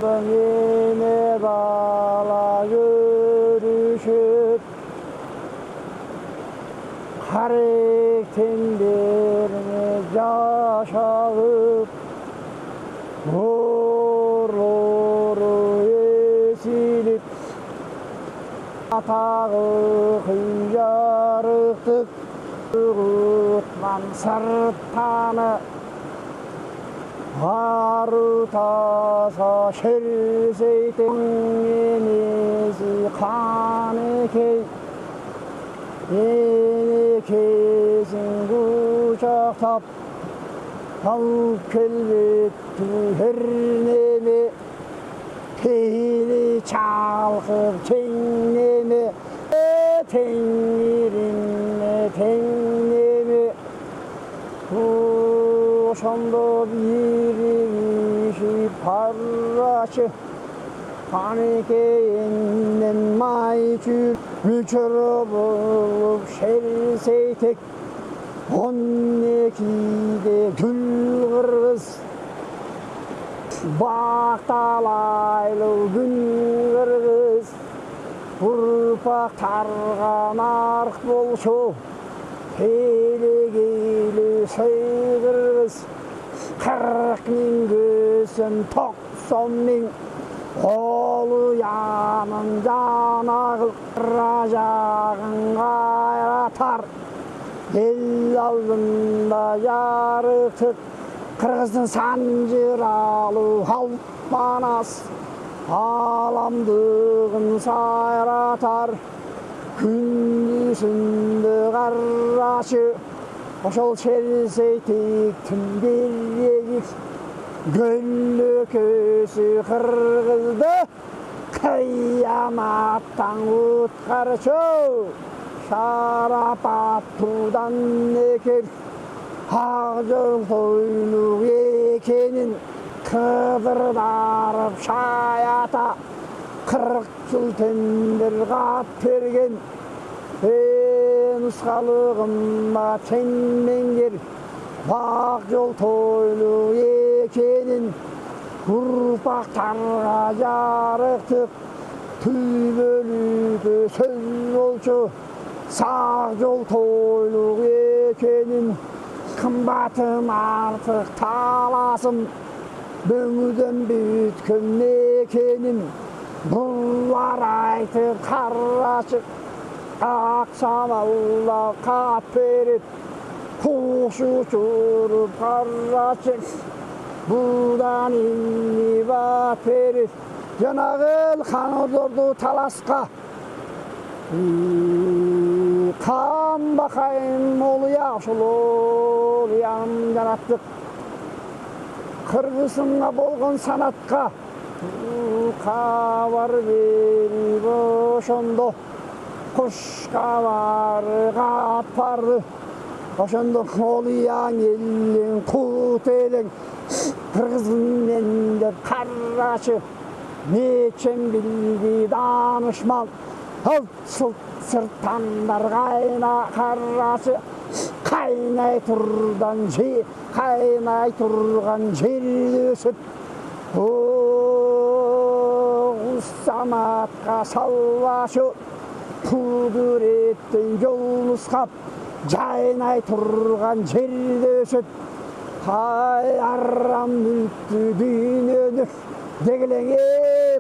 Yine bala görüşüp karakterlerini yaşayıp gururu esilip atağı kıyarıktık Utman sırttanı Arutasa şerseytin yenisi kanekey Yeni kesin kucaktap Al kelbetti her neme Peyli çalkıp çenneme Tengirinme tenneme Ошондо бириши парачы Канекейинен майчу Мүчөрө болуп шерсейтек 12'de gül kırgız Baqtalaylı gün kırgız Urpak targan ark bolşu Telegeli söygürüz 40 min gösün 90 min Olu yanın canağıl Rajağın gayratar El aldında yarıtık Kırgız'ın sancıralı halk manas Alamdığın sayratar Gündüzünde qarraşı Oşol şerseytiktің берегік Гөллі көсі қырғызды Қияматтан ұтқаршы Шарапат тудан екер Ақ жол тойлық екенін Қыдырдарып шаята 40 жыл тендер қап берген Нұсқалығыма тенмеңдер Ақ жол тойлық екенін Ұрпақтарға жарықтық Түйбөлігі сөз болшы Сақ жол тойлық екенін Қымбатым артық таласым Бөңіден бүткім екенін Бұлар айтып қарашық Ақсамалла қап беріп Құш ұшырып қарашық Бұдан inni бат беріп Жанағыл хан ұрдырды таласқа Қан бақайын молы яшыл ол Яным жараттық Қырғызымға болған санатқа Қабар беріп ошондо Құшқабарға апарды Ошондо қолияң елің құт елің Қырғызыммен деп қарашы Нечен білді данышман Алт-сұлт сырттандар қайна қарашы Қайнай тұрған жерді өсіп Саматқа саллашы Құдыреттен жол нұсқап Жайнай тұрған жерді өсіп Қай арам мүлікті дүйнені Дегілеңе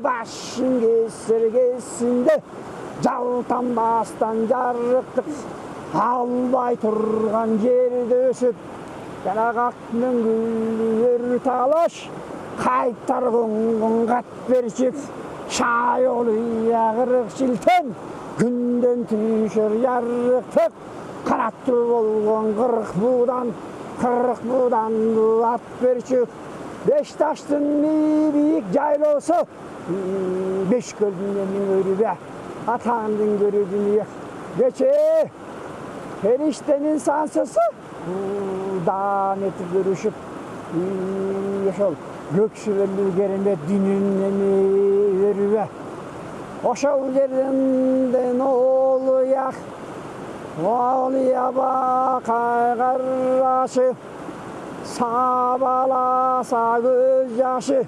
башын кесіргесінде Жалтанбастан жарықтық Албай тұрған жерді өсіп Жанағақтың гүлі талаш Қайтар қоңғын қат бершіп Шай олы яғырық шілтен Күнден түйшір ярықтық Қанатты болған 40 будан ат бершіп Бешташтың биік жайлосы Беш көлдің емін өрі бә Атаңдың көрі дүние Бече Періштенің сансысы Дан етіп көрішіп Ошол Gökшүрелі керемет дүниенен өрі бә Ошол жерден олы яқ Олия бақай қарашы Сабаласа көз жашы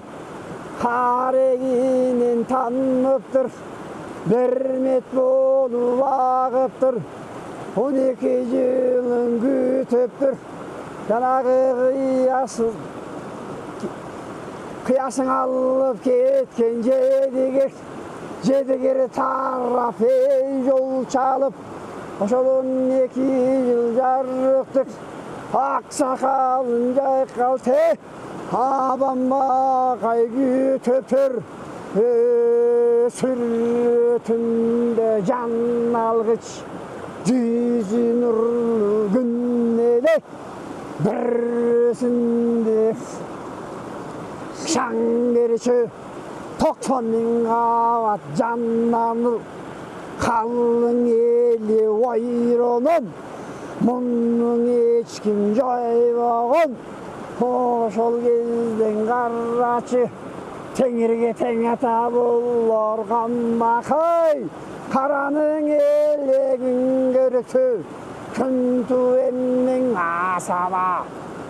Қарегінен танымыптыр, бермет болып ағыптыр. 12 жылын күтіптір, жаңағы қиясың алып кеткен жедігер тарап жол чалып, ошол 12 жыл жарықтық, ақ сақалын жайқалты, Абамбақай күтіптір, сүртінде жан алғыч, жүзі нұрлы күннелі, бірісінде шаң беріші, 90 мың қабат жаннаныр, қалың елі ойронын, мұның ешкім жойбағын, ошол кезден қарачы, теңірге тең ата болар Қамбақай, қараның елегін көрікті, күнтуеннің асаба,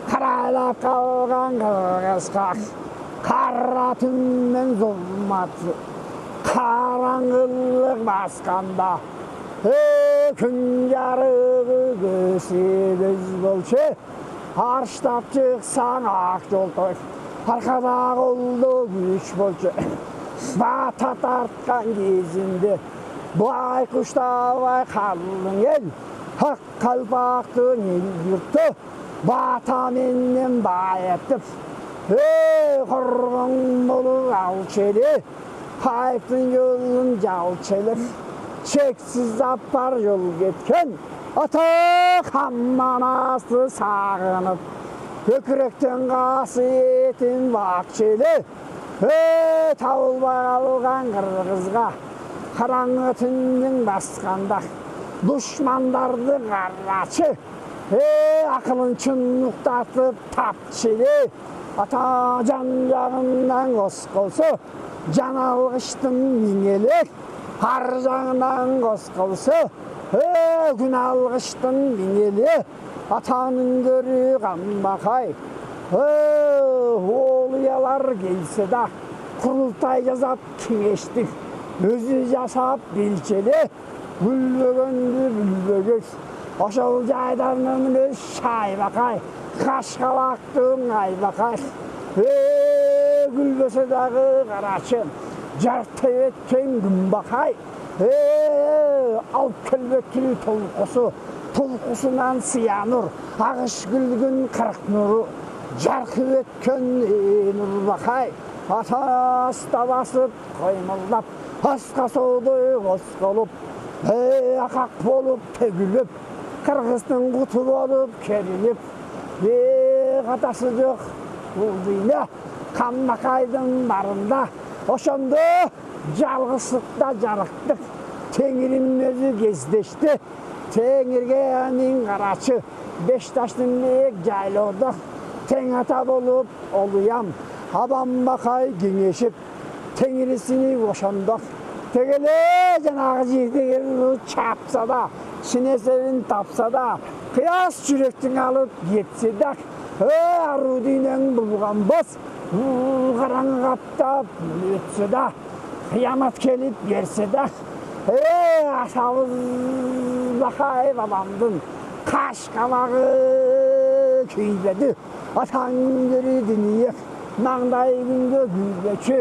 қарайлап қалған қырғызқақ, қара түнмен зұлматы, қараңғылық басқанда, күн жарығы көсегіз болшы, арыштап шықсаң ақ жолтой, арқада қолды күш болшы. Бата тартқан кезінде, бұлай құштабай қалың ел, ақ қалпақтың ел жұртты, батаменен байыптып, құрғын болып алшелі, қайыптың жолын жалшеліп, шексіз аппар жол кеткен, ата қамманасы сағынып, көкіректен қасы етін бақшелі, тауылбай алған қырғызға, қараңғы түннің басқанда, дұшмандарды қарачы, ақылын чынықтатып тапшелі, ата жан жағынан қос қолсы, жан алғыштың меңелек, ар жағынан қос қолсы, күн алғыштың меңелі, атаның көрі Қамбақай, олыялар келсе да, құрылтай жазап кеңештік, өзі жасап белчелі, бүлбөгенді бүлбөгөз, ошол жайдарының өз Шайбақай, Қашқалақтың Айбақай, күлбөсі дағы қарачы, жарты өткен Күнбақай, алып келбетті толқысынан сиянұр, ағыш күлгін қырық нұры, жарқы өткен Нұрбақай, атаста басып қоймылдап, асқа соуды қосқолып, ақақ болып төгіліп, қырғыздың құты болып керіліп, қатасы жоқ ұлдыйна, Қамбақайдың барында, ошонды жалғысықта жарықтық, теңірім өзі кездешті, теңірге әнің қарачы, Бешташтың бек жайлаудық, тең ата болып олуям, Абамбақай кеңешіп, теңірісіні ошондық, тегеле жанағы жегдегер чапса да, шинесерін тапса да, қияс жүректің алып кетсе да, ару дүйнен бұлған бос, қараң қаптап өтсе да, қиямат келіп берсе да, Асабызбақай бабамдың қаш қабағы күйбеді, атаң көрі дүниек, маңдай күнге күйбечі,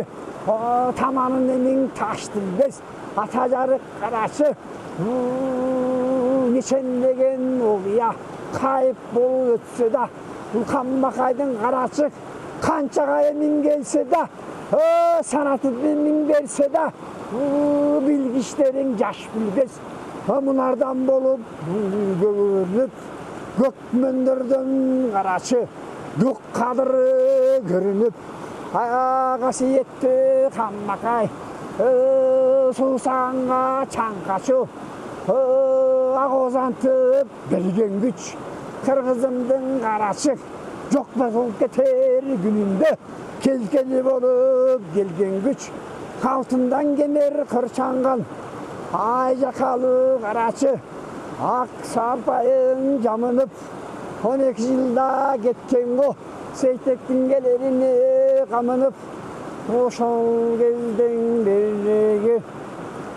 таманын емің таш тілбес, ата жарық қарашы, нешендеген олия, қайып бол өтсе да, Қамбақайдың қарачық, қаншаға емін келсе да, санатып емін берсе да, білгіштерің жаш білгіз, мұнардан болып көрініп, көк мөндірдің қарачы, көк қадыры көрініп, қасиетті Қамбақай, сусанға чаңқашы, ағозантып білген күч, қырғызымдың қарачы, жоқ басылып кетер күнінде, келкелі болып келген күч, алтындан кемер қыршанған, ай жақалы қарачы, ақ сарпайын жамынып, 12 жылда кеткен ғо, Сейтектің келеріне қамынып, ошол кезден бери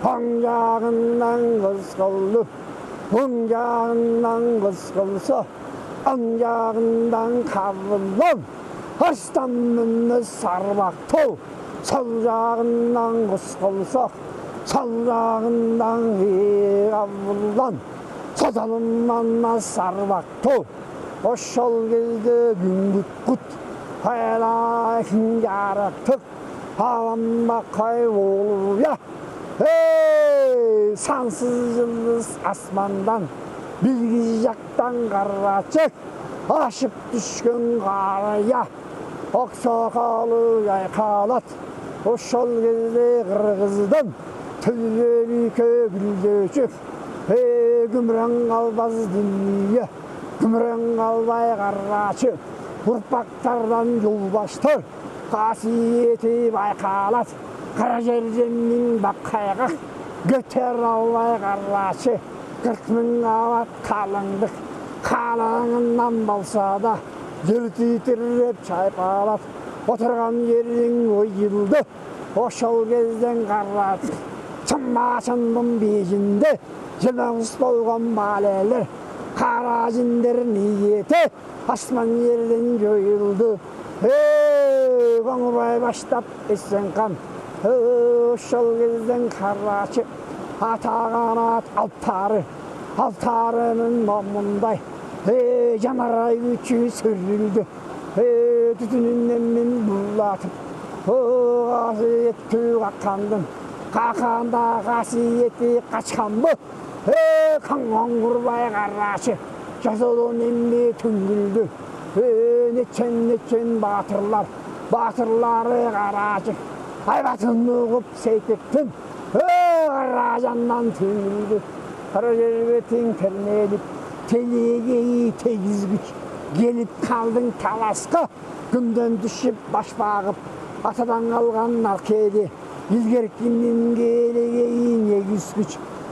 оң жағынан қыз қылып, оң жағынан қыз қылса, оң жағынан қабылым, арыстан міні сарбақ тол, сол жағынан қыз қылса, сол жағынан қабылдан, созалымнан сарбақ тол, ошол кезде күнгіт құт, айлайын жарықтық, аланбақай олуя. Сансыз жылдыз асмандан, білгіз жақтан қарачық, ашып түшкен қарая, оқсақалы айқалат, ошол кезде қырғыздың түлбелікі гүлдечіп, күмірен қалбаз дүние, күмірен қалбай қарачық, ұрпақтардан жолбаштар, қасиеті байқалат, қара жерденнің баққайға, көтер албай қарачы, 40 мың ават қалыңдық, қалаңынан балса да, жер титіреп чайпалат, отырған жердің ойылды, ошол кезден қарачы, чымашындың бейжінде, жемеңіз болған балелер, қара жіндер ниеті, асман жерден жойылды. Қоңырбай баштап эсен қан, ошол кезден қарачы, атаған ат алтарының момындай, жанарай күчі сүрілді, түтінінен мен бұлатып, қасиетті қаққандың, қаққанда қасиеті қачқан бұ, қоңырбай қарачы, жасылын емме түңгілді, нечен батырлары қарачы, айбатын ұғып сейтектім, қаражаннан түңілді, қара жерге тең тірнеліп, телегей тегізгіш, келіп қалдың таласқа, күнден түшіп баш бағып, атадан қалған наркеде, илгеркіннен келегей негізгіш,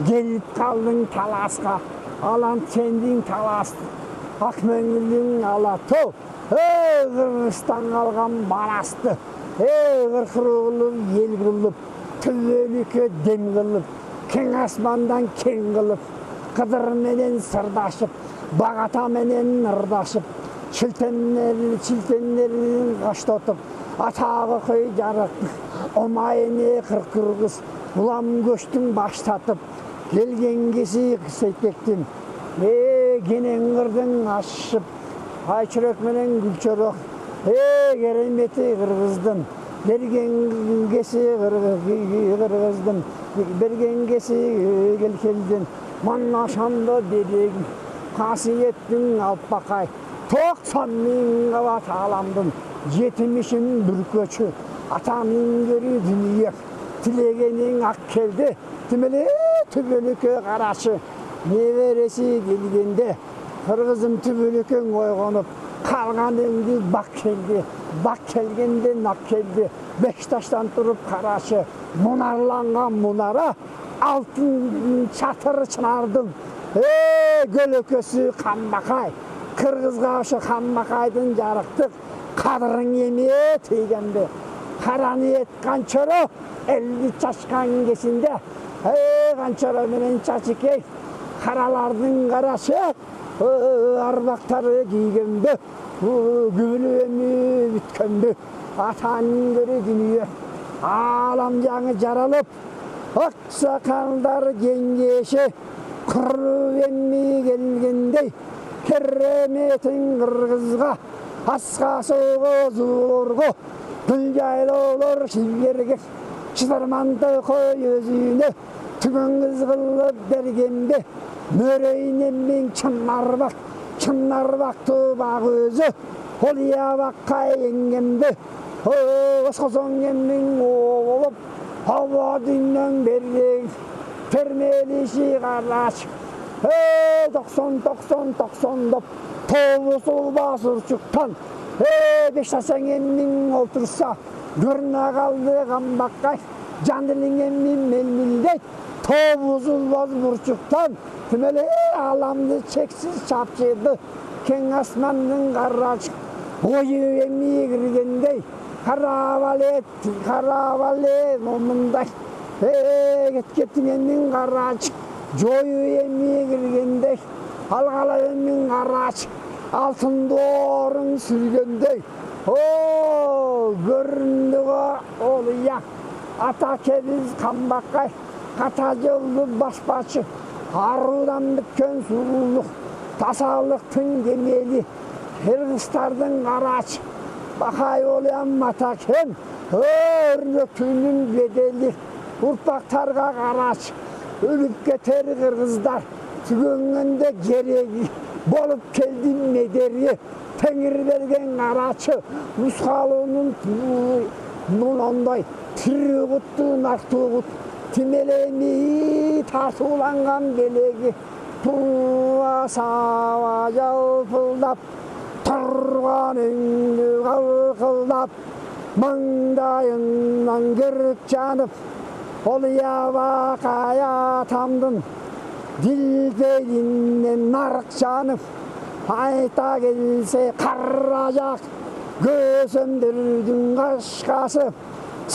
келіп қалдың таласқа, алан сендің таласты, Ақмеңілдің алатау, Қырғызстан алған барасты, қырқырылып, ел қылып, түлелікі дем қылып, кең асмандан кең қылып, қыдыр менен сырдашып, бағата менен нырдашып, шілтеннерін қаштатып, атағы қой жарықтық, омайыне қырқырғыз, ұлам көштің баштатып, келген кесі қысайтектім, кенен қырдың ашып, айчырек менен гүлчөрөк, кереметі қырғыздың, берген кесі қырғыздың, берген кесі келкелдің, манна шамды берегім, қасиеттің алпақай, 90 мың қабат аламдың, жетімішін бүркөчі, атамын көрі дүние, тілегенің ақ келді, тімелі түбілікі қарашы, небересі келгенде, қырғызым түбілікің ойғанып, қалғаныңды бақ келгенде нақ келді, Бешташтан тұрып қарашы, мұнарланған мұнара, алтын чатыр чынардың, көлөкөсі қанбақай, қырғызға ұшы қанбақайдың жарықтық, қадырың еме тейгенде, қараны етқан чөрі, 50 чашқан кесінде, қанчара менен чачыкей, қаралардың қарашы, арбақтары кийгенде, күбілі емі бүткенде, атаның көрі дүние, алам жаңы жаралып, ақсақалдар кеңгеші, құры емі келгендей, кереметің қырғызға, асқа соғы зұрғы, гүл жайлаулар шилгерге, шыдарманды қой өзіне, түгін қыз қылып бергенде, мөрейінен мен чынарбақты бақ өзі, олия баққа енгенде, осқозон емнің олып, ауа дүннен берген, термеліші қараш, 90 доп, тобусыл басыр шықтан, Бештасаң емнің олтырса, көріне қалды қамбаққай, жандылың емнің мелмілдей, тобусыл баз бұршықтан, түмелі аламды чексіз чапшыды, кең асманның қарашық, ойы емі кіргендей, қарабале момындай кеткеннің қарач жою емей кіргендей алғала емің қарач алтын дорың сүргендей о көрінді ол иә ата кебіз қамбақай қата жолды баспашы арудан біткен сұлулық тасалықтың кемели қырғызстардың қарач бақай олям атакен өрнөктүүнүн бедели урпактарга карач өлүп кетер кыргыздар түгөнгөндө кереги болуп келди медери теңир берген карачы нускалуунун мунундай тирүү кутту нактуу кут тимелеми тартууланган белеги туа саба жалпылдап тұрған үңді қалқылдап маңдайынан көріп жанып ол ябақай атамдың дилбегінен нарық жанып айта келсе қара жақ көсемдердің қашқасы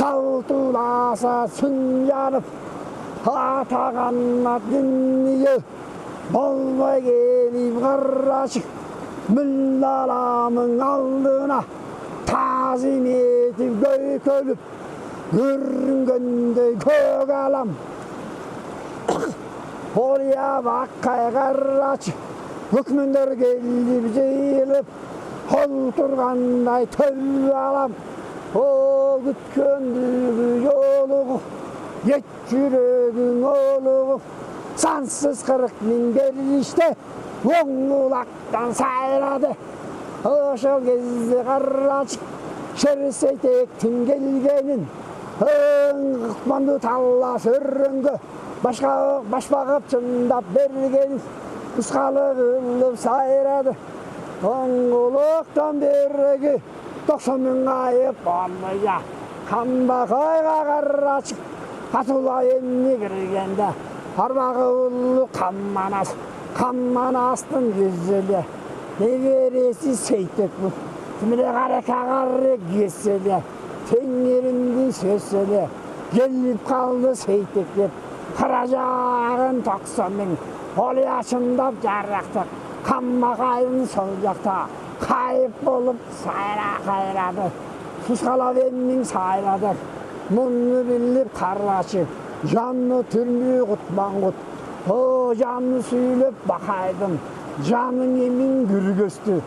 салтуласа сүн жанып атағанна дүние болмай келіп қарашық Müllalamın aldığına tazim edip gökölüp görüngönde kök alam oraya bakkay karraç hükmündür gelip jeyilip hol turganday tölü alam o gütköndüğü yoluğu yet yürüdün oluğu sansız 40 bin gelişte оңулақтан сайрады ошол кезде карач шерсетектин келгенин ыкманды таллас өрөнгө башпагып чындап бергенин кыскалыгылып сайрады оңулуктан береги 90 миң айып болмая камбакайга карач катуула эмне киргенде арбагы улуу Kammanastın yüzüyle, neveresi seytek bu. Tümüle karekağarı geçsele, tengerindi sösele, gelip kaldı seyteklep. Karacağın 90 min, olu yaşındap jarrakta, Kammakayın soljakta, kayıp olup sayra kayradı. Suskala emmin sayradı, munnu bilip karraşı, canlı türlü kutman kut. O canını söylep bakaydım, canın emin gürgüstü,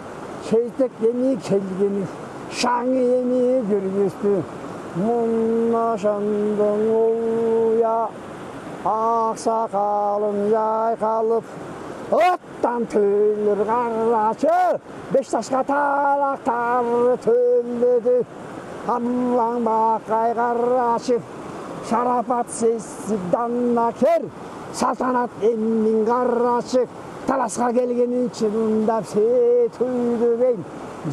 şeytek yemi kelgeni, şanı yemi gürgüstü. Munnaşandın oya, aksakalın yay kalıp, ottan tüylür karraçı, Beştaşka talaktarı tüllüdü. Hamlan bakay karraçı, şarafat sesi dannaker, Saltanat emmin karraçık talasqa kelgenin çınındap setüydü ben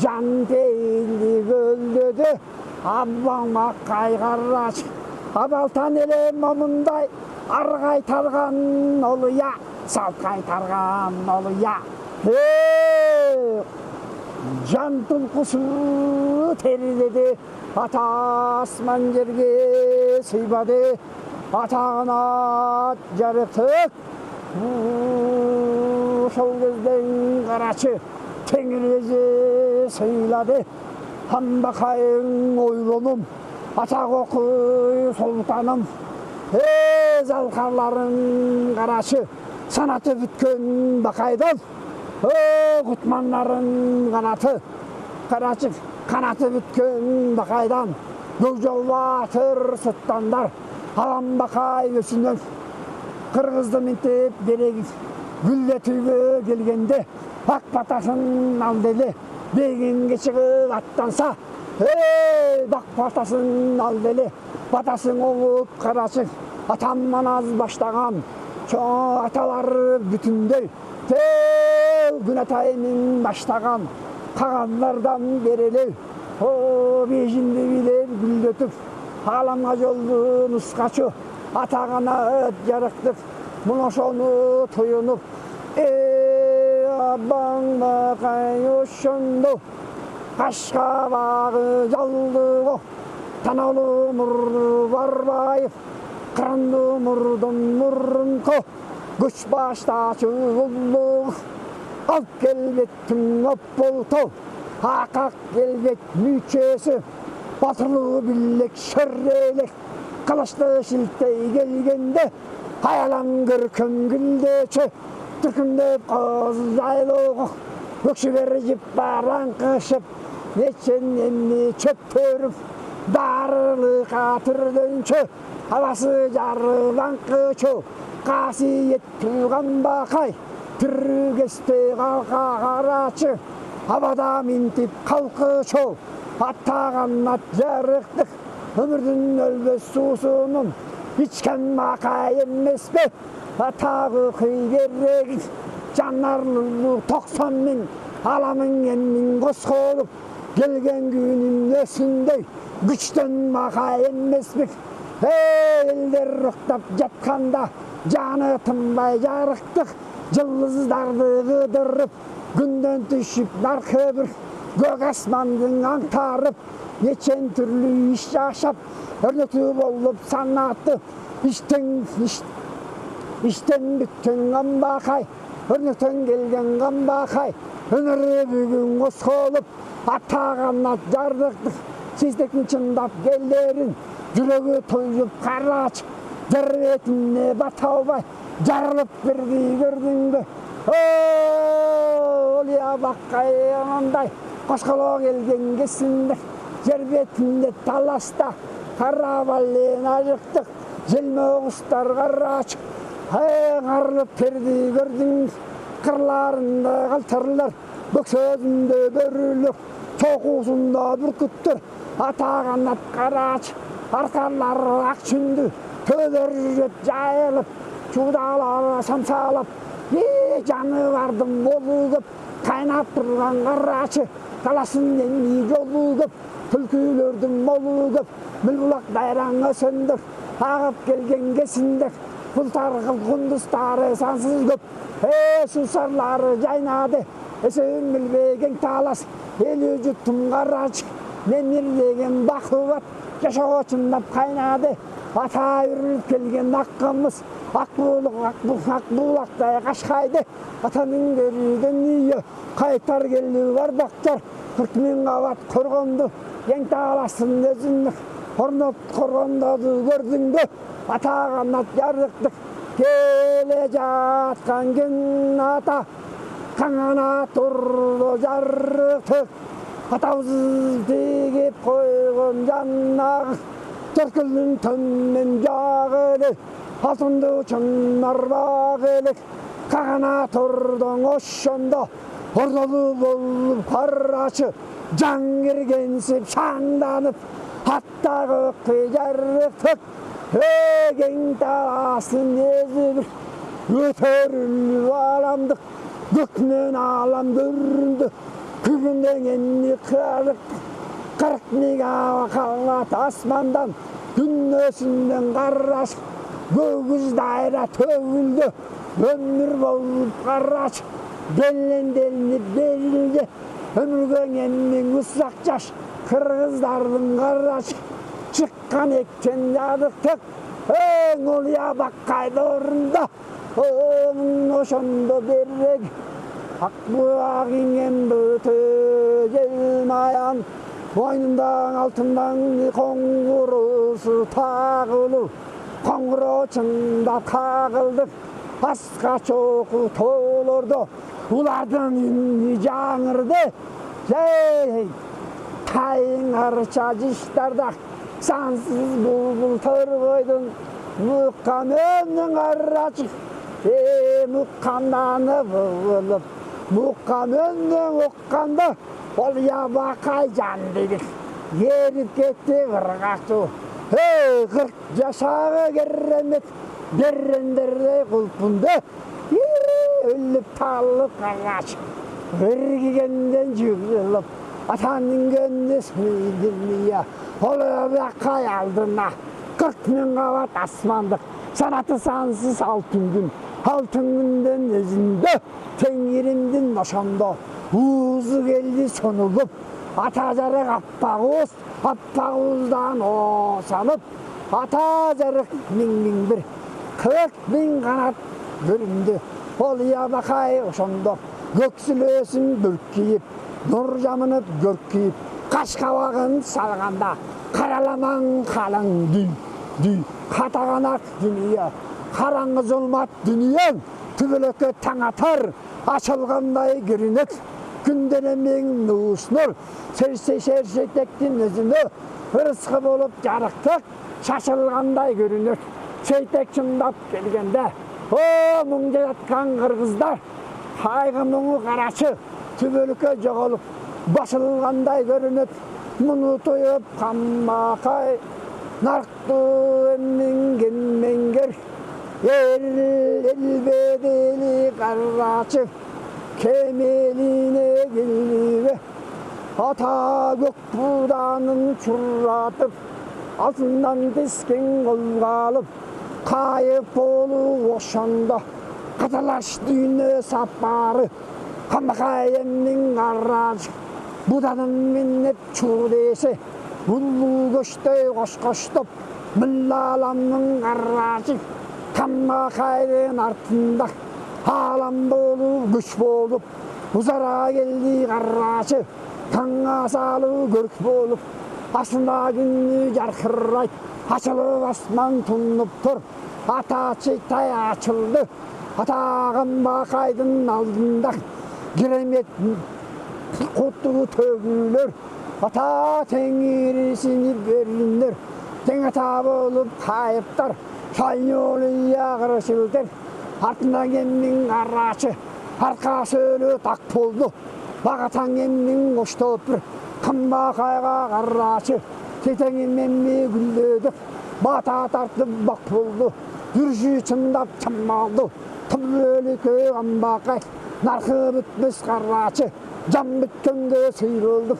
can değildi öldüdü abban makkay karraçık abaltan ele momunday ar kaytargan oluya salt kaytargan oluya can tulkusu teriledi ata asman yerge sıybadı Atağına jarıktık Şol gözden karaçı Tengirezi sıyladı Hambakayın oylunum Atak okuy sultanım Zalkarların karaçı Sanatı bütkün bakaydım Kutmanların kanatı Karaçı kanatı bütkün bakaydan Gölcol batır sıttandar Alam bakay gösünden Kırgızdı mintip beregi Gülle tüyge gelgende Ak patasın aldeli Begin geçiği attansa Bak patasın aldeli Patasın olup karasın Atamman az başlagan Çoğ atalar bütündey Gün atayının başlagan Kağanlardan bereli O bejindi biler güldötüp Alamga joldu nuskaçı atağına jarıktık Munoşonu tuyunup Abban bakay oşondu Kaşkabağı yallı Tanalı murdu Barbayıp Kıranlı murdun murrun ko Güç başta çuğullu Al gelbettim öppoltu Hakak gelbet müçesi Batırlı billek şerrelek Kılıçlı şiltey gelgende Hayalan gırkın güldeçi Türkümde kız aylığı Gökşü vericip baran kışıp Neçen emni çöp törüp Darılı katırdönçü Havası jarılan kıçı Kasiyet tuğan bakay Türgeste kalka karaçı Havada mintip kalkıçı Attağan at yarıktık Ömürdün ölböz susunun İçken makay emmes be Atağı kıygerek Canlarlı 90 bin Alamın emmin kosk olup Gelgen günün ösünde Güçten makay emmesbik Elder rıktap jatkanda Canı tınbay jarıktık Yıldızdardı gıdırıp Günden düşüp narkıbır Gök asmandın antarıp Neçen türlü iş yaşap Örnötü olup sanatı İşten bütün gambakay Örnöten gelgen gambakay Önürü bugün kosk olup Atağan at jardıktık Sizdekin çındap gellerin Yüreği toyup karaç Dervetine batavbay Jarılıp birdi gördün mü Olya bakkay ananday Koşkolo gelgen kesinde Yerbetinde talasta Karaballen acıktık Jelme oğustar karaç Karılıp birdi gördün Kırlarında kaltırlar Böksözünde börülük Çokusunda bürküttür Atağan at karaç Arkarlar akçündü Töler jayılıp Çudalar samsalap Canı vardım boluğup Kaynap durgan karaçı Kalasın emmi yoluğup Tülkülördüm moluğup Mülbulak dayrağına söndür Ağıp gelgen kesindir Kultargıl kunduztarı sansız köp Susarları caynadı Esöğün bilbegen talas Eli juttum karaç Nenirlegen bakıvat Yaşağı çındap kaynadı Ata yürülüp gelgen hakkımız Akbuğlakta kaşkaydı Atanın görüden niye Kaytar geldi var baktar 40 bin kavat korgondu Yen tağlasın özünlük Hornot korgondadı gördün de Atağan at yardıktık Gele jatkan gün ata Kanana turdu jardıktık Atavsız degip koygun janna Törkülün tönmen jağılı Altındı çınlar bağılık Kağana turdun oşşonda Ordalı bolup karaçı Can girgensip şandanıp Hatta gökü jarıktık Ögen talasın ezilip Ötörülü alamdık Gökmen alam göründü Kübünden enni kırdık 40 migava kallat asmandan Gün ösünden karaç Göğüz daire tövüldü Ömür bolup karaç Bellen delinip berildi Ömürgen emmin ıslak yaş Kırgızların karaç Çıkkan ekten yadıktık Olya bakkaydı orunda Oşonda berrek Akbuağın en bütü Gelmayan Boynundan altından kongurusu tağılı Konguru çında tağıldık Asqa çoku toğulurdu Ulardan ünlü жаңырды Tayın arça jiştardak Sansız bulbul törgöydün Mukkam önün arracık Mukkamdanı bulup Mukkam önün okkanda Olya bakay can dedik Yerip ketti kırgaktı 40 yaşağı gerremek Derrenderle kulpundu Ölüp tallık karaç Örgigenden jügülüp Atanın gönlüsüydün ya Olya bakay aldığına 40 bin kavat asmandık Sanatı sansız altın gün Altın günden özünde Tengirimdin başında Uğuzu geldi sonulup ата жарық аппақ уыздан осанып, ата жарық мың бір, 40.000 қанат көрінді. Ол ябақай ошондо көксүлөсүн бүркейіп, нұр жамынып көркейіп, қаш қабағын салғанда, қараламаң қалың дүй, қатағанақ дүние, қараңғы зұлмат дүниең, түбілекке таң атар, ашылғандай көрінет, күнделемең нуыс нұр, серсетектің өзіні, ырысқы болып жарықтық, шашылғандай көрінет. Сейтек шындап келгенде, о, мұңда жатқан қырғыздар, қайғы мұңы қарашы, түбілекке жоғалып, басылғандай көрінет. Мұны тойып қаммақай, нарқты емменген менгер, елбедели қарачы, кемеліне келбе, ата көк буданын чурратып, алтындан тескен қолға алып, қайып болу ошондо, қаталаш дүйнө сапары, қамақай емнің қарачы, буданын миннеп чур десе, бұлбұл көштөй қош-қоштоп, миллаламның қарачы, қамақайдың артында, алам болу күш болып, ұзара келді қарачы, таңға салу көрк болып, асына күнні жарқырайт, ашылып асман тұнып тұр, ата читай açıldı, атағын бақайдың алдында, керемет құттығы төгілер, ата теңірісіні берілдер, тең ата болып қайыптар, шайнолы яғыр шылдыр, артына кемнің арачы, арқа сөлі тақ болды, бағатан кемнің қоштопыр, қымба қайға қарачы, кетеңі мемме күлдедік, бата тартып бақ болды, жүрші чындап чамалды, түбөлі көй қамбақай, нарқы бүтміс қарачы, жан бүткенге сый болдық,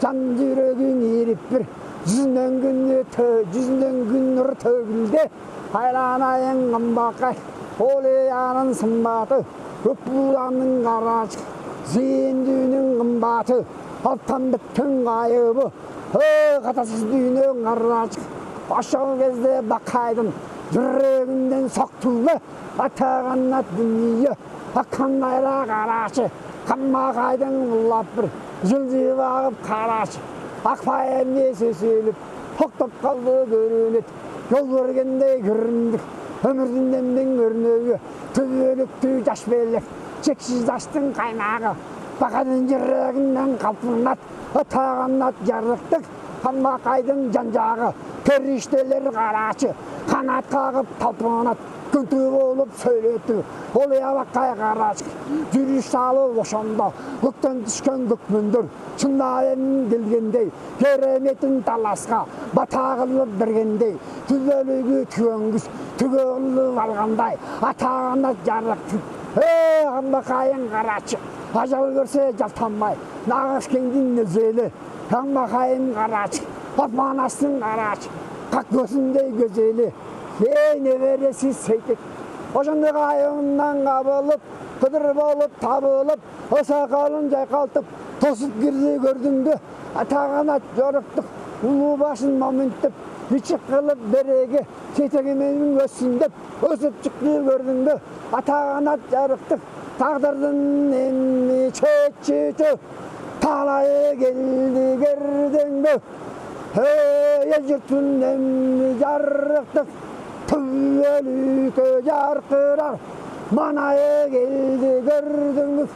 жан жүрегін еріп бір, жүзінен күн нұр төгілде, айланайын қамбақай, олеянын сымбаты, көк бұланның қарачы, зейіндінің қымбаты, алтан біттің қайыбы, қатасыз дүйінің қарачы, ашау кезде бақайдың, жүрегінден соқтылы, атағанна дүние, аққандайла қарачы, қаммақайдың ұлап бір, жылжып ағып қарачы, ақпайымне сөсіліп, тоқтап қалды көрінет, жол көргендей көріндік, өмірдің демдің өрнөгі, түбөлікті жаш белік, шексіз жастың қайнағы, бақадың жүрегінен қалпынат, атағаннат жарықтық, қаммақайдың жанжағы, періштелер қарачы, қанат қағып талпынат, күнті болып сөйлетті, ол ябақай қарачы, жүріш салып ошонда, көктен түшкен көкмүндір, шындайын келгендей, кереметін таласқа, батағылып бергендей, түзелігі түгенгіз, түгеліп алғандай, атағанат жарықтық, қамбақайын қарачы, ажал көрсе жалтанмай, нағыз кеңдің нөзелі, қамбақайын қарачы, Атманастың қарачы, қақ көзіндей көзелі, небересі сейтек. Ошынды қайығынан қабылып, қыдыр болып, табылып, осақалын жайқалтып, тосып кірді көрдіңді, атағанат жорықтық, ұлы башын моментіп, бичік қылып береге, кетегіменің өссіндіп, өсіп шықты көрдіңді, атағанат жарықтық, тағдырдың емі чет-четі, талайы келді кердіңді, ел жұртын емі жарықтық, түбелікі жарқырар, манайы келді көрдіңіз,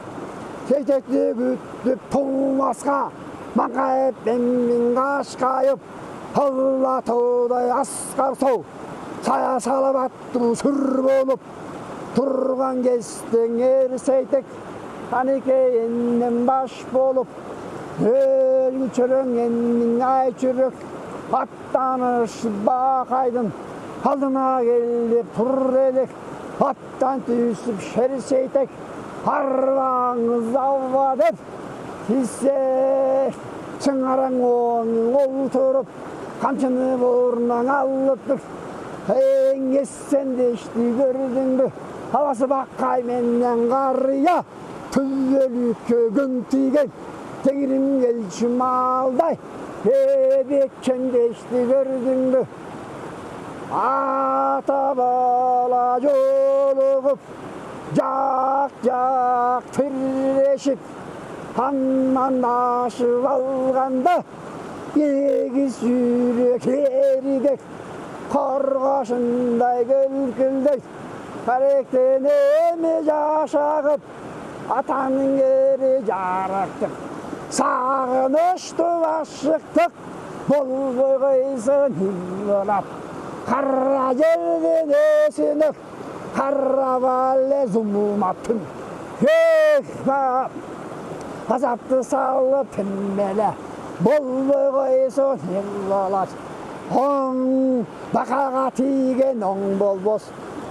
кетекті күттіп туымасқа, маңқайып емін қашқайып, алла тоғдай асқар сол, сая салып атты сүр болып, тұрған кестің ерсейтік, қанеке еннен баш болып, өл чүрің еннің ай чүрік, аттаныш бақайдың, алдына келіп тұр елік, аттан түйісіп шерсейтік, арбаңыз авадып, кесе шыңараң оның ол тұрып, қамшыны борынан алыптық, ең ессенде ішті көрдіңді, havası bak kaymenlen qarıya, tüyelük gün tüygen, тегірім келші малдай, беккен дешті көрдің бі. Ата бала жолығып, жақ тіррешіп, амандашып алғанда, егіз жүрек еридек, қорғашындай күлкілдей, қаректен еме жашағып, атаның ері жарықтық, сағынышты ашықтық, бұл бойғайсын ұлап, қара жерден өсініп, қара бале зұлматтың, азапты салып түнмелі, бұл бойғайсын ұлап, бақаға тиген оң болбос,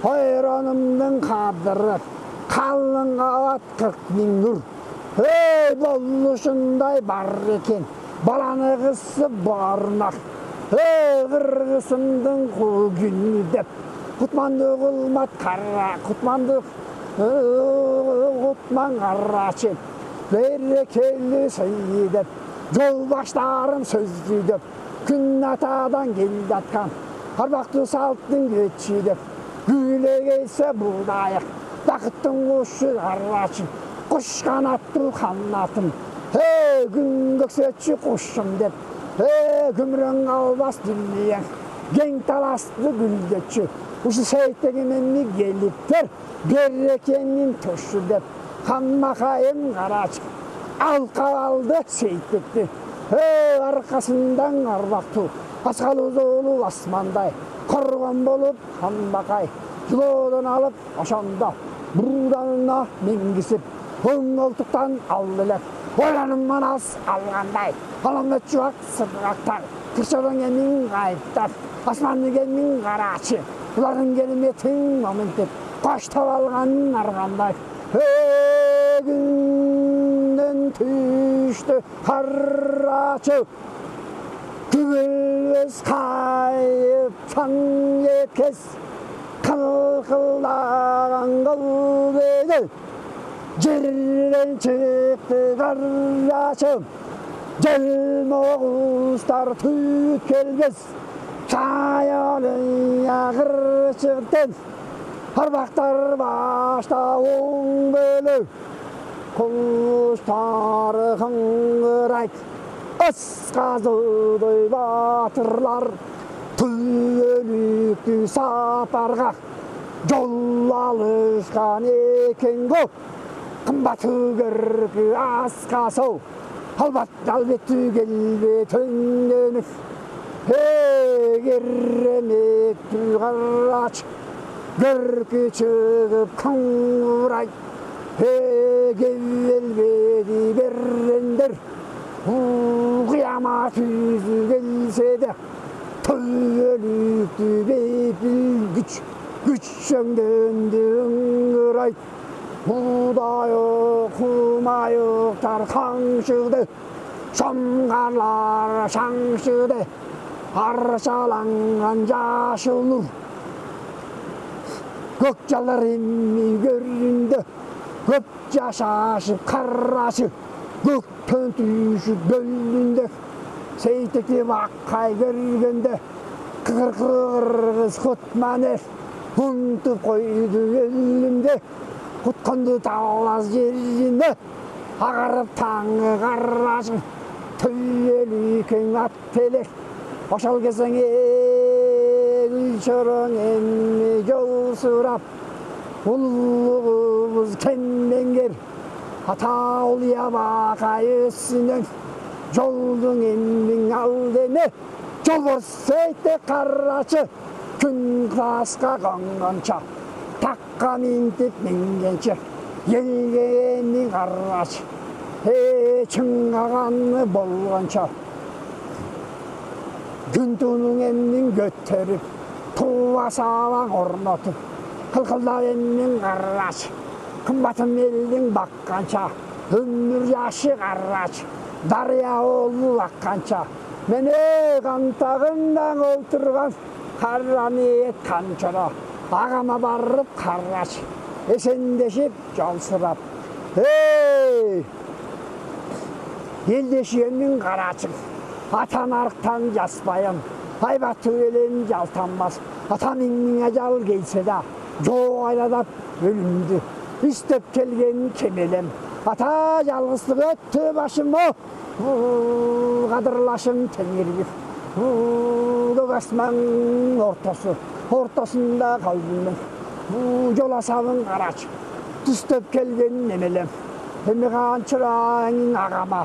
ойранымның қадыры, қалың қауат 40 мың нұр. Болушындай бар екен, баланы қысы барнақ. Қырғысымдың күні деп, құтманды құлмат қара, құтман қарашып, берекелі сөйдеп, жол баштарым сөздейдеп, күн атадан келді атқан, арбақты салттың көтшейдеп, күйле келсе бұлдайық, бақыттың құшы қарашып, құш қанатты қанатым, күн көксетші құшым деп, күмірін қалбас дүниең, кең таласты гүлдетші, ұшы сейттегіменні келіптер, берекеннің тұшы деп, қанмақайым қарашып, алқалды сейттекті, арқасындан арбақты, асқалы золу асмандай, қорған болып қанмақай, жылодан алып ашанда, бұруданына менгісіп, оң олтықтан алдылық, ойланымнан аз алғандай, аламет жуақ сырғақтар, кіршадан емін ғайыптар, асманны кемін қарачы, бұлардың келіметін моментіп, қоштап алғанын арғандай, күннен түшті қарачы, күбілбіз қайып сан еткіз, қылқылдаған қылбеді, жерден шықты қарачым, желмоғыстар түкелбіз, шайалың ағыр шықтын, арбақтар башта оң бөлі, құштары қыңғырайт, ысқазыдай батырлар, түлілікті сапарға жол алышқан екен көп, қымбаты көркі асқасау, албетті келбе түнденіп, керемет қарач, көркі шығып қыңғырай, келбеді берендер, қиямат үзі келседі, түлілікті бейпіл күшіңденді үңгірай, бұдайық, құмайықтар қаңшыды, шомғарлар шаңшыды, аршаланған жашыл нұр. Көк жалар емі көрінді, көп жашашып қарашы, көктен түйшіп бөлінді, сейтекте баққай көргенді, қырғыз құтманер, ұнтып қойды өлімді, құтқанды талас жерінде, ағарып таңы қарашы, түлелікең аттелек, ошал кезең гүлшөрөң эмми жол сурап, улугубуз кеммеңгер, атаулия бакай өссүнөн, жолдуң эммиң ал деме, жол борсейте карачы, күн класска коңгончо, такка минтип мингенче, элге эмми карачы, чыңгаганы болгончо, күн тунуң эммиң көтөрүп, туа сабаң орнотуп, кылкылдап эммиң карачы, кымбатын элдиң бакканча, өмүр жашы карачы, дарыя болуп акканча, мене кантагындан олтурган кара ниет канчоро, агама барып карачы, эсендешип жол сурап, елдешемнің қарачық, ата нарықтан жаспайым, айбатты елен жалтанбас, атамның ажал келсе да, жоқ айладап өлімді, істеп келген кемелем, ата жалғыздық өтті башыма, қадырлашым тәңірбек, дөбасман ортасында қалдым, жоласабын қарачық, түстеп келген немелем, Емеған чыраңын ағама,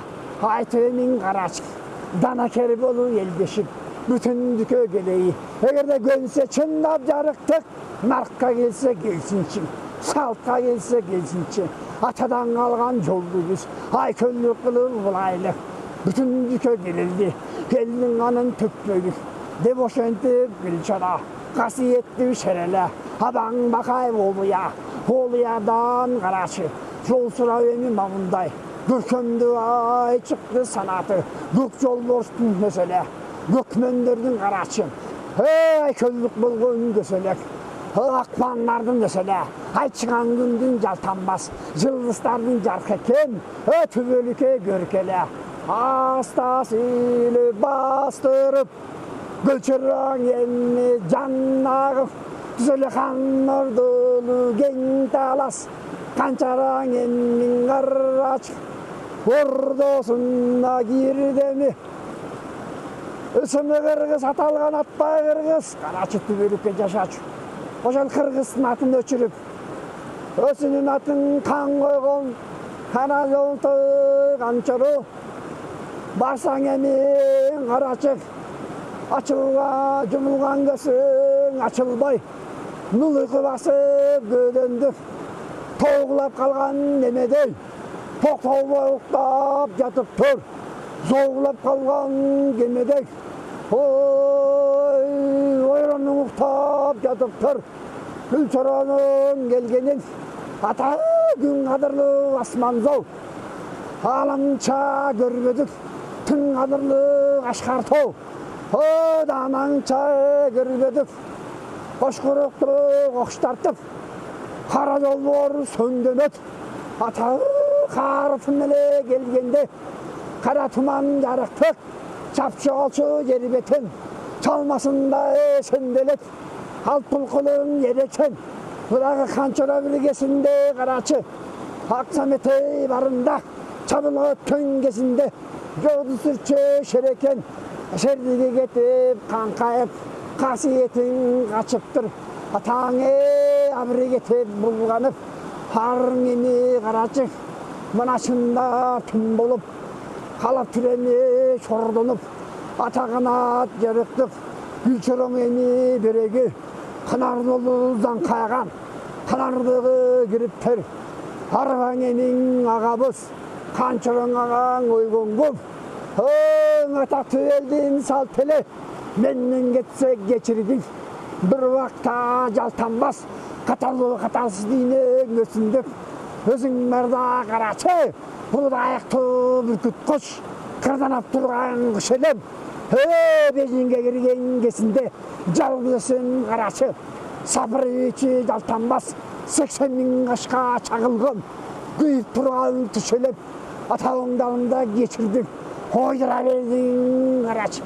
айтымын қарачық, дана кері болу елдешіп, бүтіндікі келейі. Егерде көнсе чындап жарықтық, нарыққа келсе келсінші, салтқа келсе келсінші. Атадан қалған жолды біз, ай көлік қылып бұлайлық, бүтіндікі келелді, келінің анын төкпөлік, деп ошентіп гүлчара, қасиетті шерелі, абаң бақай олиядан қарашы. Жол сұрау емі мағындай, көркемді ай шықты санаты, көк жол борыстың мәселе, көкмендердің қарачым, ай көлік болғын көселек, ақпанлардың мәселе, айтшыған күндің жалтанбас, жылдыстардың жарқ екен, түбеліке көркеле, астасылы бастырып, гүлчірің емі жаннағып, түзелі қанырдылы кен талас, Қанчараң емнің қарачық, ордосына кирдеме. Үсімі қырғыз, аталған атпай қырғыз, қарачық түбелікке жашачық. Ошал қырғыздың атын өчіріп, өсінің атын қан қойған, қана жолты қанчыру. Барсаң емің қарачық, ашылға жұмылған көсің açılбай, нұл ұйқы басып көдендік. Тоғылап қалған немедей, тоқтаубай ұқтап жатып тұр, жоғылап қалған кемедей, ойранның ұқтап жатып тұр, Гүлчараның келгенін, ата күн қадырлы асман зау, аламша көрбедік, түн қадырлы қашқар тау, данаңша көрбедік, қошқұрықты қоштартып, қара жол бор сөндемет, ата қарытын әле келгенде, қара тұман жарықтық, шапшығалшы жербетін, çalmasında sendelet, alt pulkulun yereken, bırakı kançora bilgesinde karaçı, Aksamet'e barında, çabılı töngesinde, jodu sürçe şereken, şerdigi getip, kankayıp, kasiyetin kaçıptır, atağını abri getip bulganıp, harmini karaçı, manaşında tüm bolup, kalap türeni şordunup, атағына жарықтық, Гүлчарың ені берегі, қынарлылыздан қайған, қынарлығы кіріптір, арған енің ағабыз, қанчырың ағаң ойгон көп, атақты елдің сал теле, меннен кетсе кечірдің, бір уақта жалтанбас, қаталсыз дейін өсіндіп, өзің мәрда қарачы, бұл аяқты бүркіт қош, қырданап тұрған қышелем, бежінге кірген кесінде жалғызын қарашы, сабыр ечі жалтанбас, 80 мың қашқа чағылған, күйіп тұрған түшелеп, атауыңдалында кешірдің, ойдыра бердің қарашы,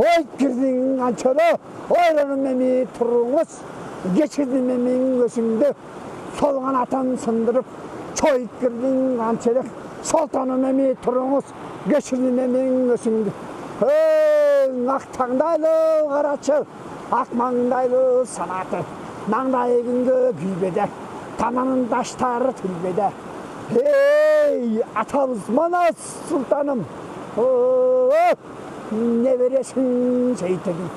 ойып кірдің анчөрі, ойланым әме тұрыңыз, кешірдің әмен өсіңді, солған атын сындырып, чойып кірдің анчөрі, солтаным әме тұрыңыз, кешірдің әмен өсіңді. Ақ таңдайлы қарачы, ақ маңдайлы санаты, маңдайы күнгі күйбеде, таманын таштары тілбеде. Атамыз Манас сұлтаным, не бересің сейтегін?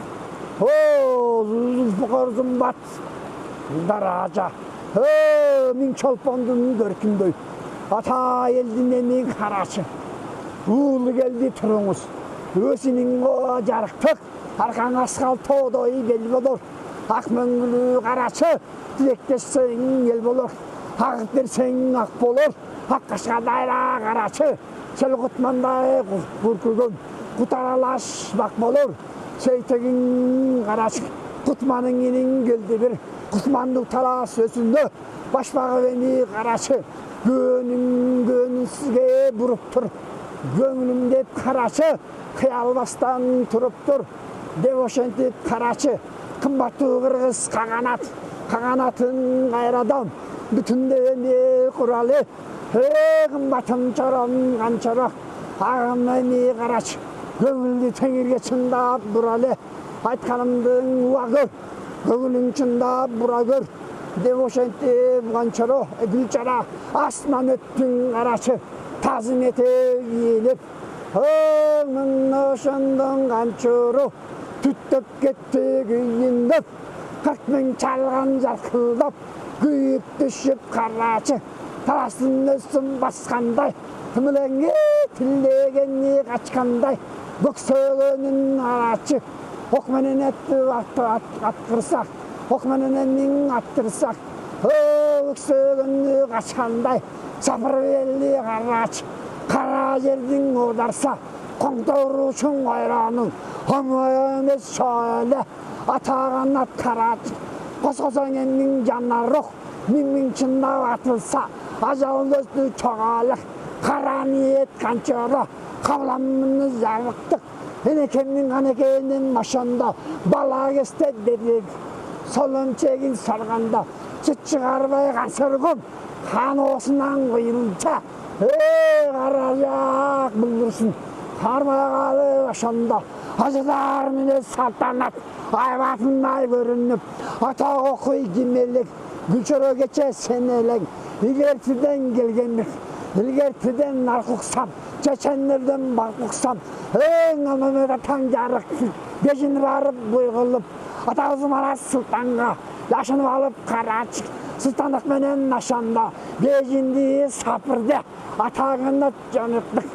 Зұлфықыр зұмбат, даража, мен чолпондың көркіндей, ата елдің емен қарачы, ұлы келді тұрыңыз. Өсінің жарықтық, арқан асқал тоғдой бел болыр. Ақ мөңгілі қарачы, тілектесің ел болыр. Ақ берсең ақ болыр, ақ қашқа дайра қарачы. Сел құтмандай күркіген, құтаралаш бақ болыр. Сейтегін қарачы, құтманың енің келді бір. Құтмандық талас өсінді, башпағы бені қарачы. Гөнің сізге бұрып тұр. Gönlüm dep karaçı, kıyalbastan turup dur. Dep oşentip karaçı, kımbattı kırgız kaganatın kayradan. Bütün deveni kuralı, kımbatım çoram kançorak. Ağamnaymi karaç, gönüldü tengirge çındap buralı. Aytkanımdın uagır, gönülün çındap buragır. Dep oşentip kançoro, gülçara, asman öttün karaçı. Tazım ete giyilip, Ağımın oşandın kançuru, tüttüp gitti güyündüp, 40 bin çalgan jarkıldap, güyüp düşüp karaçı, talasın üstün baskanday, tümülenge tillegenni kaçkanday, böksölünün araçı, okmanın etti attırsak, okmanın emmin attırsak, böksölünü kaçkanday, sapır belli karaçı, kara жердің одарса, қоңтаурушың қайраның, қамайымыз шөйлі, атаған ат қарат, қосқосаң емнің жанна рух, мин чындап атылса, ажал көзді чоғалық, қара ниет қанчыры, қабыламыны жарықтық, енекемнің қанекейінің машанда, бала кесте дедік, солым чегін сарғанда, сүт шығарбай қасырғым, қан осынан қиылынша, қаражақ бұлдырсын, қармағалы ашанда, ажыдар менен салтанат, айбатындай көрініп, атақ оқый кемелік, гүлчөрө кече сенелең, илгертіден келгенмік, илгертіден нарқұқсам, чеченлерден барқұқсам, амамеда таң жарық, бежін барып бұйғылып, атағызым арас сұлтанға, яшынып алып қарачық, сұлтандық менен нашанда, бежінді сапырды, атағына жанықтық.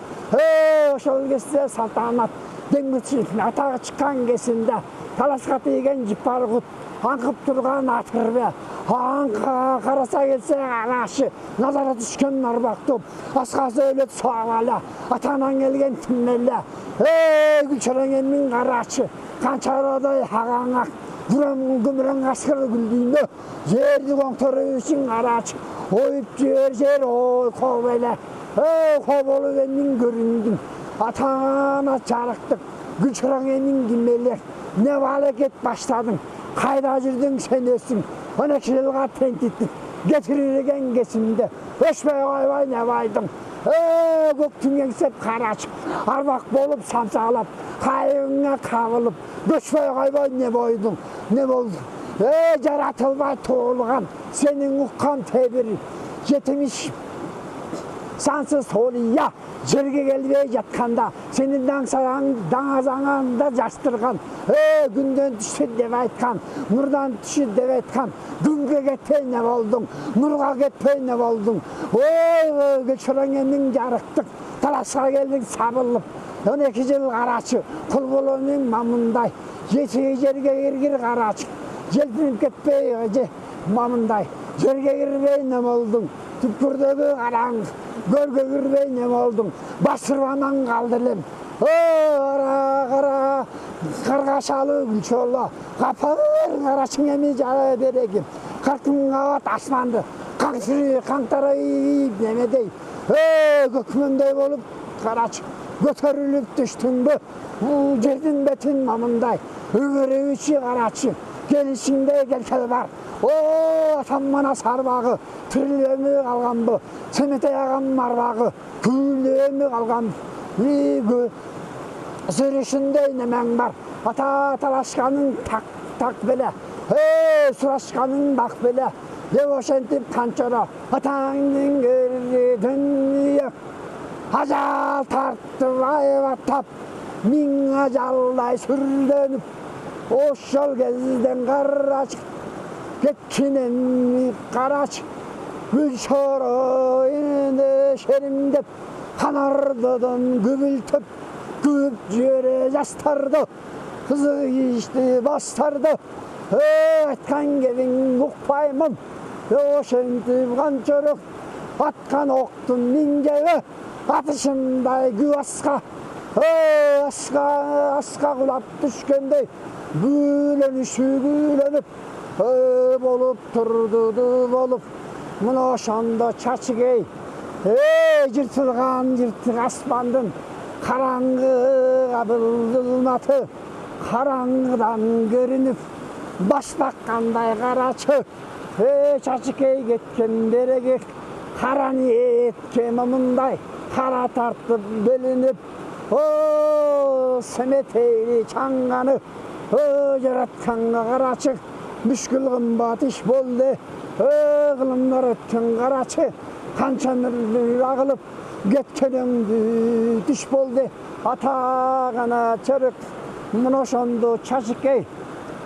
Ошол кезде салтанат, деңгүтшіліктің атағы шыққан кесінде, таласқа тиген жипар құт, аңқып тұрған атырбе, аңқа қараса келсе анашы, назара түшкен нарбақтып, асқасы өлет соғалы, атанан келген тіммелі, гүлчөреңеннің қарашы, қанчарадай ағаңақ, күмірен қасқыр күлдейді, жерді қоңтыры үшін қарашы, ойып жер, ой қобелі, қоболы беннің көріндім, атаңа жарықтық, гүлчөреңеннің кемелер, не балекет баштадың, қайда жүрдің сен өсің, 12 жылға тентеттік, кетірілген кесімді, өшпей қойбай не байдың, көктің еңсеп қарашып, арбақ болып самсалап, қайыңа қағылып, өшпей қойбай не бойдың, не болдың, жаратылбай туылған, сенің ұққан тебір, жетіміш, сансыз толия, жерге келбей жатқанда, сенің даңазаңанда жастырған, күнден түсі деп айтқан, нұрдан түсі деп айтқан, күнге кетпей не болдың, нұрға кетпей не болдың, гүлчөреңеннің жарықтық, таласқа келдің сабылып, 12 жыл қарачы, құл болуының мамындай, жетіге жерге кіргір қарачы, желпініп кетпей мамындай, жерге кірбей не болдың, түпкірдегі қараң, көрге кірбей не болдың, басырбанан қалдылым, қара қарғашалы гүлчолы, қапыр қарашың еме жара берегім, қартың қауат асманды, қаңтарайып немедей, көкмендей болып қарач, көтеріліп түштің бі, жердің бетін мамындай, өгіревіші қарачы, келісіңде келкел бар, атаммана сарбағы, тірілемі қалған бұ, семетей ағам марбағы, күйлемі қалған бұ, сүрішіндей немең бар, ата талашқаның так біле, сұрашқаның бақ біле, деп ошентіп қанчора, атаңның көрді дүние, ажал тартты айбаттап, мин ажалдай сүрленіп, ошол кезден қарашық, кеткенен қарашық, гүлчөрөйүнө шеримдеп, канардыдан күбүлтүп, күп жібере жастарды, қызық ишти бастарды, айтқан кебің ұқпаймын, ошентип қанчырық, атқан оқтың минжеге, атышындай күп асқа құлап түскендей, гүленіп, болып тұрды болып, мұны ошанда чачыгей, Жыртылған жыртық аспандың қараңғыға бұлдылматы, қараңғыдан көрініп бас баққандай қарачы. Чачыкей кеткен береге қара ниетке мұндай қара тартып бөлініп, семетейлі чаңғаны жаратқанға қарачы. Мүшкіл қымбат іш болды, ғылымдар өткен қарачы. Қанша мүрлі ағылып кеткеніңді түш болды. Атағана чырық мұны шонды Чачыкей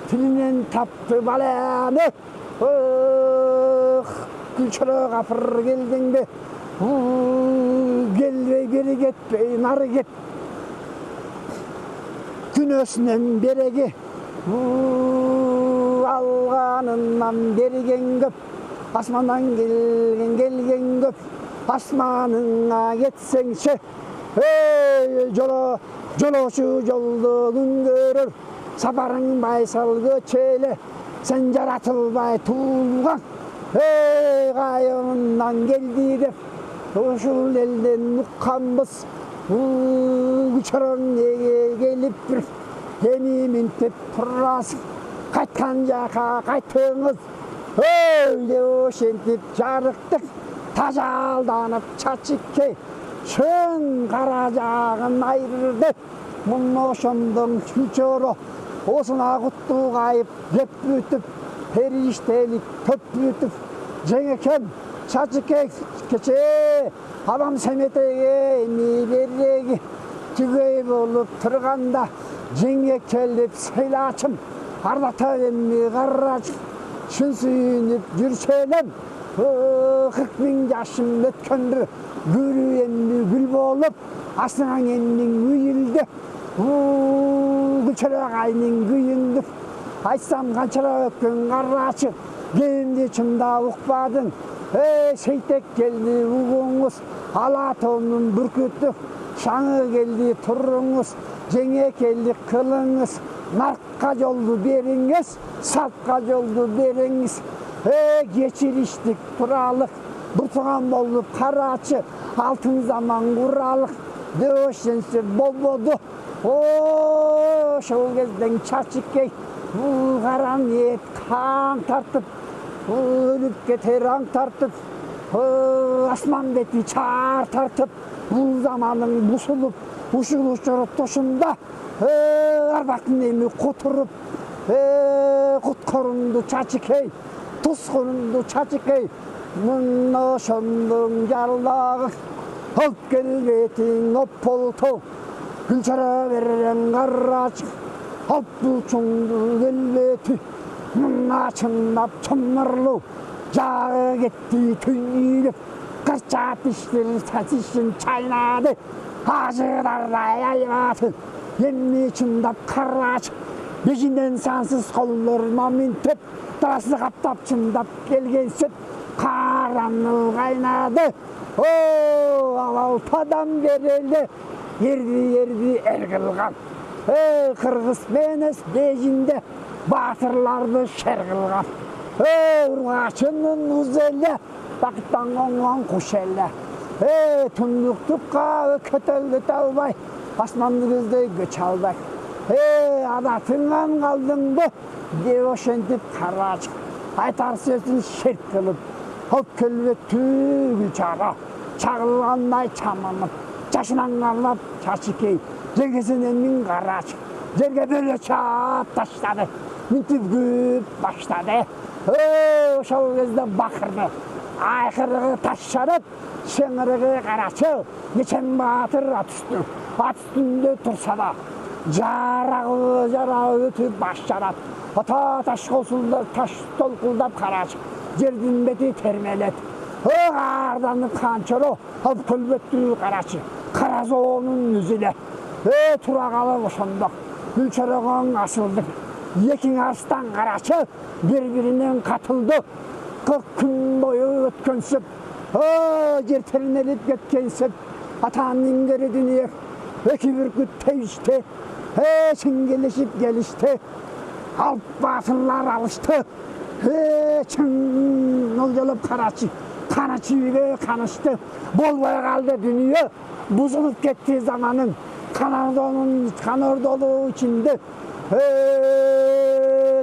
тілінен тапты баланы. Күлчірі қапыр келдің бе, келбей бері кетпей нары кет. Күнөсінен береге алғанынан берген көп, асманнан келген көп. Асманыңа кетсеңші, жолаушы жолды күн көрір. Сапарың байсал көчелі, сен жаратылбай туылған. Қайығынан келді деп, ушул елден ұққанбыз. Күчірің неге келіп бір, демеймін деп тұрасың. Қайтқан жаққа қайтыңыз, өлде ошентіп жарықтық. Тажалданып Чачыкей, шын қара жағын айырды. Мұны ошондың күлчөрі, осына құтты қайып деп өтіп, периштелік төп өтіп, жеңекем Чачыкей кече адам семетеге эми береги түгей болып тұрғанда жеңе келіп сыйлачым арлата эми қарачым шын сүйініп жүрсенем 40 000 жашым өткенді гүлі эми гүл болып асынан эмнің үйілді күлчірек айның күйінді айтсам қаншырақ өткен қарачы кемді чында ұқпадың сейтек келді ұғыңыз алатомның бүркіті шаңы келді тұрыңыз жеңе келді қылыңыз нарыққа жолды беріңіз салтқа жолды беріңіз кечириштік туралық бұртыған болып қарачы алтын заман құралық дөшенсе болбоду ошол кезден Чачыкей қара ниет қан тартып өліп кетер аң тартып асман бети чар тартып бұл заманың бұсылып ушул учуру тошунда арбактын эми кутуруп куткорунду Чачыкей тускунунду Чачыкей мына ошондун жалдагы алып келбетиң опполту күлчара берен карачы алып булчуңду келбети мына чындап чымырлуу жағы кетти түйіліп қырча пиштер сәтішін чайнады ажыдардай айбатын емме чындап қарач бежінден сансыз қолларыма минтеп тарасы қаптап чындап келгенсіп қараныл қайнады алалтадан берелі ерді әр қылған қырғыз менес бежінде батырларды шер қылған ұрғашының ұзелі бақыттан қонған құш әлі түндіктікқа көтелді талбай асманды көздей көч албай адатыңнан қалдың бі деп ошентіп қарачы айтар сөзін шерт қылып алып келбе түгіл чара чағылғандай чаманып жашынан қалап Чачыкей жеңгесінен мін қарачы жерге бөле чап таштады мүнтіп көп баштады ошол кезде бақырды айқырығы таш жарып шеңірігі қарачы нечен батыр ат үстінде тұрса да жарағы өтіп баш жарат ата таш қосылды таш толқылдап қарачы жердің беті термелет қарданып қаншыры алып көлбетті қарачы қаразоның үзіле тұра қалып ошондық гүлчөрөгөң асылдық екің арыстан қарачы бір-бірінен қатылды 40 күн бойы өткенсіп жер термеліп кеткенсіп атаның кері дүние екі бүркіт тейішті шыңгелешіп келішті алып батырлар алышты чың олжалап қарачы Kanı çiviге kanıştı. Bolbay kaldı dünya. Buzulup gitti zamanın. Kanır dolu içinde.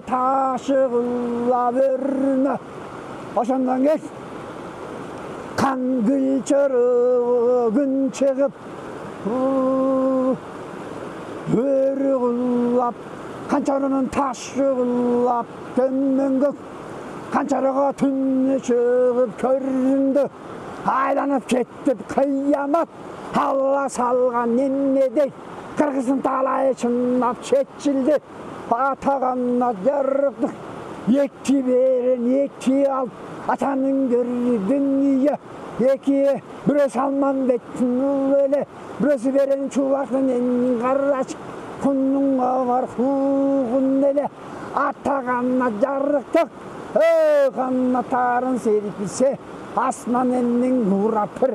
Taşıgılla verme. Oşondan geç. Kan gülçörü gün çıkıp börü gıllap kançarının taşı gıllap dönmen gök kançarıға tünü çıkıp köründü aylanıp ketip kıyamat Allah salgan nennedey kırgızın talay çınlap çetçildi atağanna jarıktık ekti beren ekti al atanın görü dünya eki bire salman bettin öyle birisi veren çuvakın ennin karraç kunun var huğun ele atağanna jarıktık kanna tarın serpilse asman ennin nurapır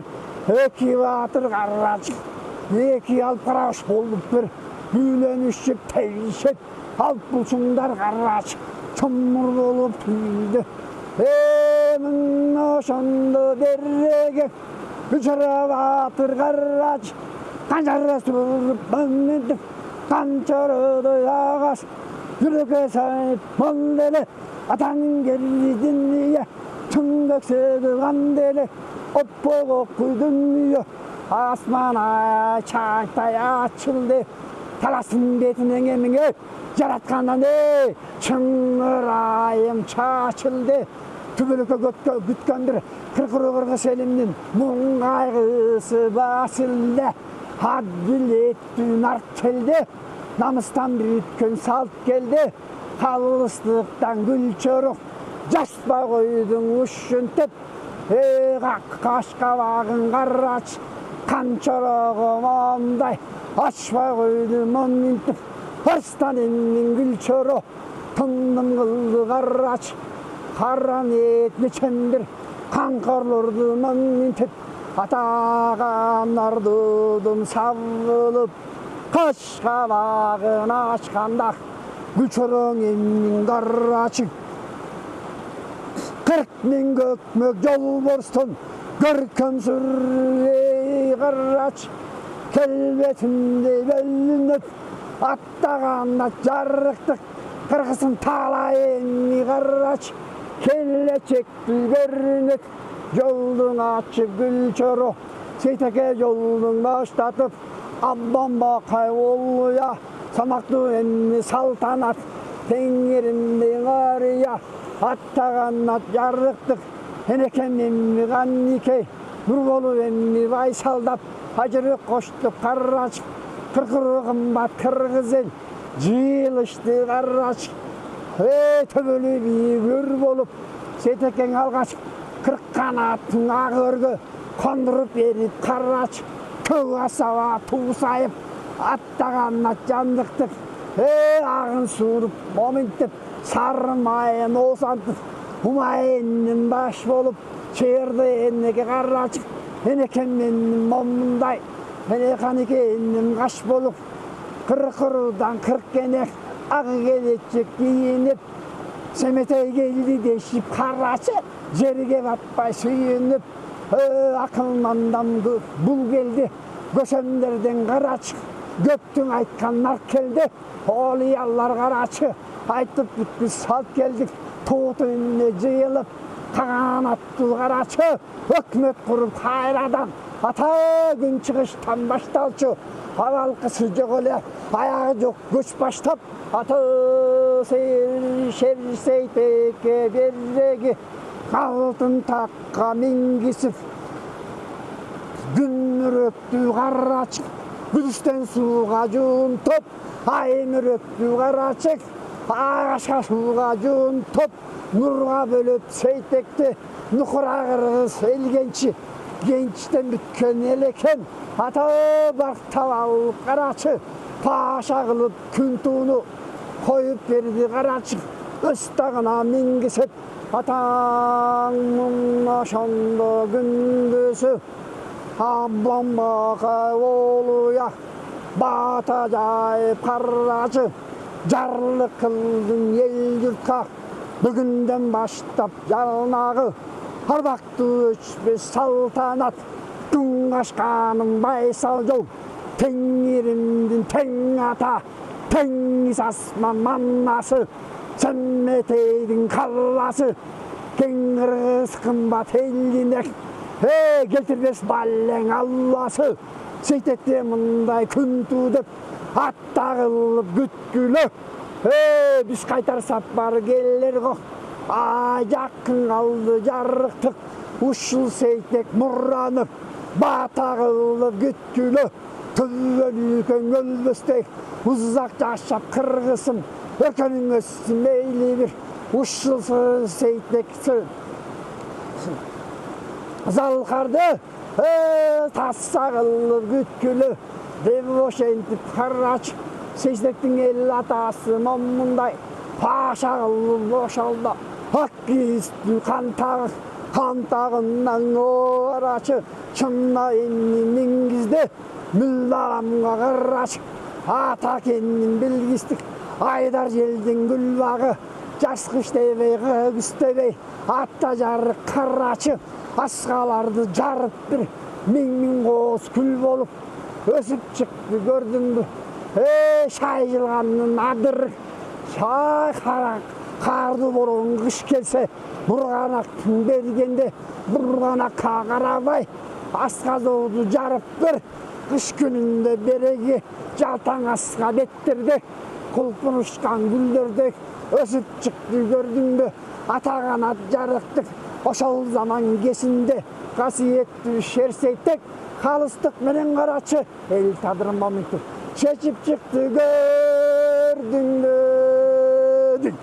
eki batır karraç eki alparaş bolup bir büylenişip teyişip alt bulsunlar karraç çamur olup tüydü Emin oşandı derrege Güçara batır karraç Kançara sürüp bönüdü Kançarıdı yağaz Yürüke sahip mondeli Atanın geldi dinliye Tündöksüdü kandeli Oppo kuydun Asmana çaktay açıldı Talasın betinin emine Yaratkandan ey Çıngırayım çaçıldı Tübülükü gütkendir Kırkırı elimnin Mun kaygısı basıldı Haddül ettiğin art keldi Namıstan büyütkün salt geldi Kalıslıktan gül çörük Jaspa koydun uşuntip Kaşkavağın karraç Kan çörüğüm onday Açpa koydum on mintip Hırstan emmin gül çörük Tındım kıldı karraç Karran etli çendir Kankarlırdı mantip Atağanlar dudum savrılıp Kaş kavağını açkanda Gülçörün emmin karraçı 40 bin gökmök yol borstun Görkem sürreyi karraç Kelbetinde bölünüp Attağanlar jarıktık Kırgızın talayını karraç Kelle çekti görünüp Yoldun açı gül çörü Seyteke yoldun başlatıp Abban bakay oluya Samaklı enni saltanat Tengerinde ağrıya Attağanat jarıktık Heneken emmi gannikey Nurgolu emmi vaysaldap Hacırı koştu karraç Kırkırı kımbat kırgız el Jıyılıştı karraç Töbölü bir gör bolup Seyteken algaç Kırk kanatın ağırgı Kondurup erip karraç Tövğa sava tuğsayıp Attağanat jandıktık Ağın surup momintip Sarmayın osantıp Humayının baş bolup Çeyirdi enneke karraç Heneken mennin mommunday Henekanike ennim kaş bolup Kırkırıdan kırk genek Ağı gelecek giyinip Semetey geldi deşip karraçı Jerige batpay suyunip Akılmandan bul geldi Göşemlerden karaç Göktün aytkanlar keldi Oğluyallar karaçı Aytıp bitti salt geldik Tuğut önüne cıyılıp Kağan attı karaçı Hükmet kurup hayradan Ata gün çıkıştan baştalçı Havalkı sıcak öyle Ayağı yok güç baştap Atı seyir seyteke berregi Altın takka mingisip Gün müröktü karraçık Güdüsten suğa cun top Ay müröktü karraçık Ağaçka suğa cun top Nurga bölüp seytekti Nukura kırgız el gençi Gençten bütken eleken Ata bak taval karaçı Paşa kılıp küntüğünü Koyup verdi karaçık Istağına mingisip Atağın aşandı gündüzü Ablam bakay oluya Batacayıp karraçı Jarlık kıldın el yurtka Bugünden başlap yalnağı арбақты өчпес салтанат, күн қашқаным байсал жол, теңірімдің тең ата, теңіз асман маннасы, сәмметейдің қаласы, кең қырғыз қымбат елінек, келтірбес балең алласы, сейтетте мұндай күн тудып, атта қылып күткілі, біз қайтар сапар келер қоқ, жақын қалды жарықтық, ұшыл сейтек мұранып, бата қылып күткілі, түлген үлкен өлбістей, ұзақ жашап қырғысым, өркенің өссін мейлі бір, ұшыл сейтек залқарды, тасса қылып күткілі, деп ошентіп қарач, сейтектің ел атасы мұндай, паша қылып ошалда, ақ киісті қантағынан орачы, шынна еннің мінгізді, мүлдарамға қарач, ата кеннің білгістік, айдар желдің гүлбағы, жас қыштебей, қыгістебей, атта жарық қарачы, асқаларды жарып бір, мен қоз күл болып, өсіп шықты көрдің бі, шай жылғанның адыр, шай қарды бұрын қыш келсе, бұрғанақтың бергенде, бұрғанаққа қарабай, асқазоуды жарып бір, қыш күнінде береге, жалтаң асқа беттерде, құлпын ұшқан гүлдердек, өсіп шықты көрдің бі, атағанат жарықтық, ошол заман кесінде, қасиетті шерсейтек, қалыстық менен қарачы, ел тадырмамын шешіп шықты көрдің бі.